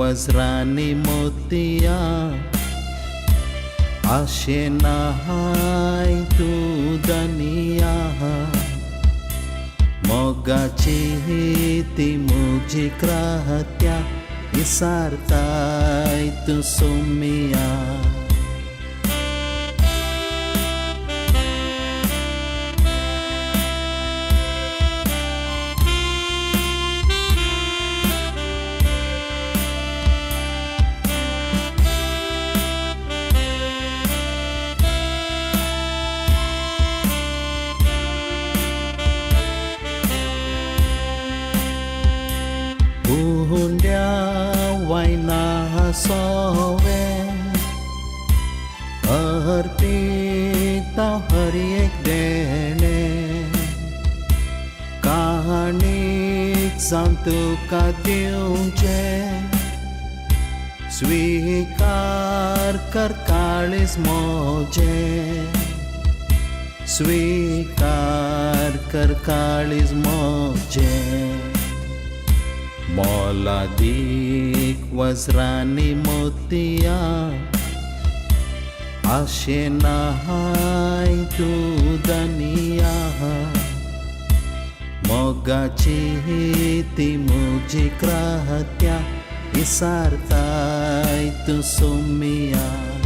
वज्रानी मोतिया आशे नाहाय तू दनिया मोगाची ती मुजी क्राहत्या इसartai tu sumia Hundia waina sove Arpita हर एक देणे कहाणीक जावन तुका दिवचे स्वीकार कर काळीज मोजे स्वीकार कर काळीज मोजे मोलादीक वज्रानी मोतिया आशे नाहाय तू दनिया मोगाची ती मुजी क्राहत्या इसartai tu sumia